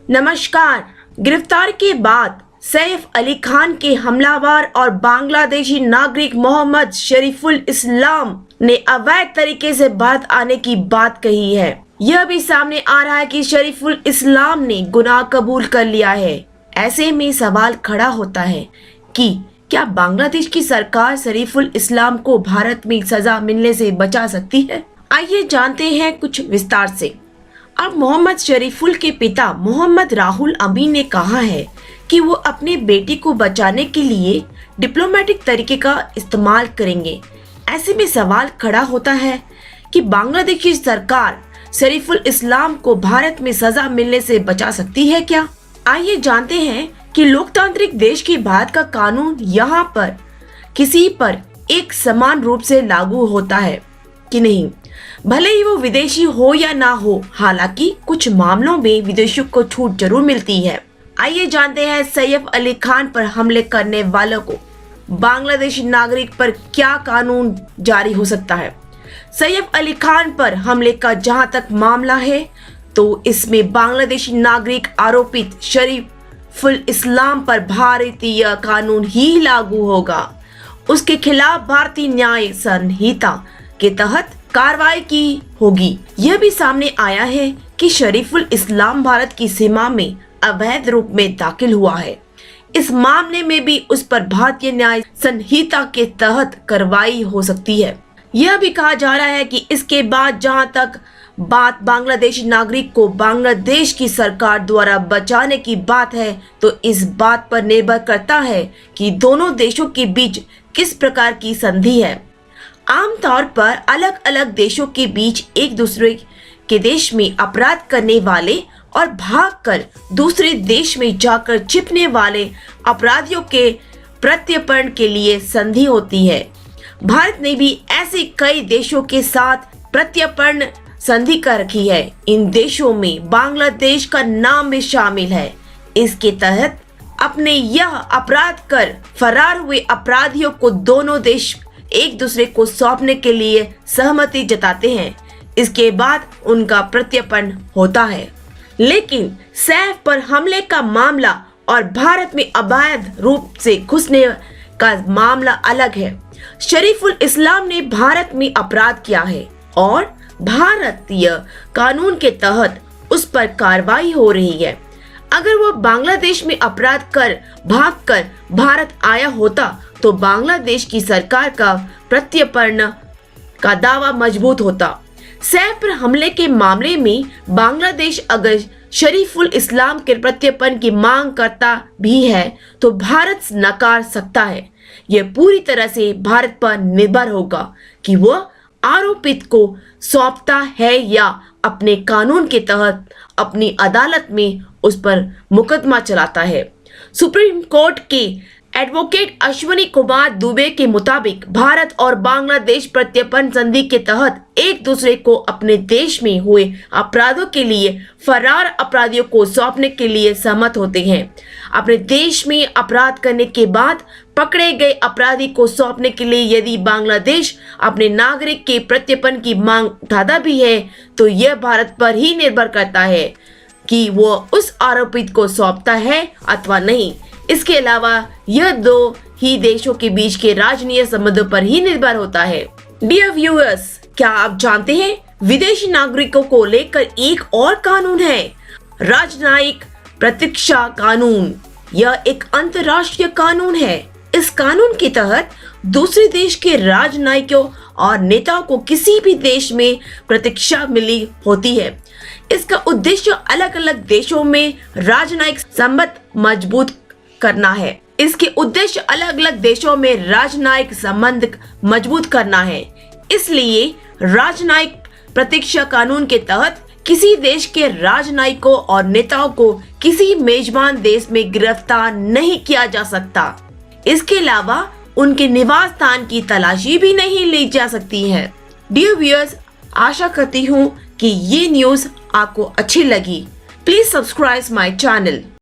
नमस्कार। गिरफ्तार के बाद सैफ अली खान के हमलावर और बांग्लादेशी नागरिक मोहम्मद शरीफुल इस्लाम ने अवैध तरीके से भारत आने की बात कही है। यह भी सामने आ रहा है कि शरीफुल इस्लाम ने गुनाह कबूल कर लिया है। ऐसे में सवाल खड़ा होता है कि क्या बांग्लादेश की सरकार शरीफुल इस्लाम को भारत में सजा मिलने से बचा सकती है? आइए जानते हैं कुछ विस्तार से। अब मोहम्मद शरीफुल के पिता मोहम्मद राहुल अमीन ने कहा है कि वो अपने बेटे को बचाने के लिए डिप्लोमेटिक तरीके का इस्तेमाल करेंगे। ऐसे में सवाल खड़ा होता है कि बांग्लादेश की सरकार शरीफुल इस्लाम को भारत में सजा मिलने से बचा सकती है क्या? आइए जानते हैं कि लोकतांत्रिक देश की भारत का कानून यहाँ पर किसी पर एक समान रूप से लागू होता है कि नहीं, भले ही वो विदेशी हो या ना हो। हालांकि कुछ मामलों में विदेशियों को छूट जरूर मिलती है। आइए जानते हैं सैफ अली खान पर हमले करने वालों को बांग्लादेशी नागरिक पर क्या कानून जारी हो सकता है। सैफ अली खान पर हमले का जहां तक मामला है तो इसमें बांग्लादेशी नागरिक आरोपित शरीफुल इस्लाम पर भारतीय कानून ही लागू होगा। उसके खिलाफ भारतीय न्याय संहिता के तहत कार्रवाई की होगी। यह भी सामने आया है कि शरीफुल इस्लाम भारत की सीमा में अवैध रूप में दाखिल हुआ है। इस मामले में भी उस पर भारतीय न्याय संहिता के तहत कार्रवाई हो सकती है। यह भी कहा जा रहा है कि इसके बाद जहां तक बात बांग्लादेशी नागरिक को बांग्लादेश की सरकार द्वारा बचाने की बात है तो इस बात पर निर्भर करता है कि दोनों देशों के बीच किस प्रकार की संधि है। आमतौर पर अलग अलग देशों के बीच एक दूसरे के देश में अपराध करने वाले और भागकर दूसरे देश में जाकर छिपने वाले अपराधियों के प्रत्यर्पण के लिए संधि होती है। भारत ने भी ऐसे कई देशों के साथ प्रत्यर्पण संधि कर रखी है। इन देशों में बांग्लादेश का नाम भी शामिल है। इसके तहत अपने यह अपराध कर फरार हुए अपराधियों को दोनों देश एक दूसरे को सौंपने के लिए सहमति जताते हैं। इसके बाद उनका प्रत्यर्पण होता है। लेकिन सैफ पर हमले का मामला और भारत में अवैध रूप से घुसने का मामला अलग है। शरीफुल इस्लाम ने भारत में अपराध किया है और भारतीय कानून के तहत उस पर कार्रवाई हो रही है। अगर वो बांग्लादेश में अपराध कर भागकर भारत आया होता तो बांग्लादेश की सरकार का प्रत्यर्पण का दावा मजबूत होता। सैफ पर हमले के मामले में बांग्लादेश अगर शरीफुल इस्लाम के प्रत्यर्पण की मांग करता भी है तो भारत नकार सकता है। यह पूरी तरह से भारत पर निर्भर होगा कि वह आरोपित को सौंपता है या अपने कानून के तहत अपनी अदालत में उस पर मुकदमा चलाता है। सुप्रीम कोर्ट के एडवोकेट अश्विनी कुमार दुबे के मुताबिक भारत और बांग्लादेश प्रत्यर्पण संधि के तहत एक दूसरे को अपने देश में हुए अपराधों के लिए फरार अपराधियों को सौंपने के लिए सहमत होते हैं। अपने देश में अपराध करने के बाद पकड़े गए अपराधी को सौंपने के लिए यदि बांग्लादेश अपने नागरिक के प्रत्यर्पण की मांग उठाता भी है तो यह भारत पर ही निर्भर करता है कि वो उस आरोपित को सौंपता है अथवा नहीं। इसके अलावा यह दो ही देशों के बीच के राजनीतिक संबंधों पर ही निर्भर होता है। डियर व्यूअर्स, क्या आप जानते हैं विदेशी नागरिकों को लेकर एक और कानून है, राजनयिक प्रतीक्षा कानून। यह एक अंतर्राष्ट्रीय कानून है। इस कानून के तहत दूसरे देश के राजनयिकों और नेताओं को किसी भी देश में प्रतीक्षा मिली होती है। इसका उद्देश्य अलग अलग देशों में राजनयिक संबंध मजबूत करना है। इसके उद्देश्य अलग अलग देशों में राजनयिक संबंध मजबूत करना है। इसलिए राजनयिक प्रतीक्षा कानून के तहत किसी देश के राजनयिकों और नेताओं को किसी मेजबान देश में गिरफ्तार नहीं किया जा सकता। इसके अलावा उनके निवास स्थान की तलाशी भी नहीं ली जा सकती है। डियर व्यूअर्स, आशा करती हूँ कि ये न्यूज आपको अच्छी लगी। Please subscribe my channel.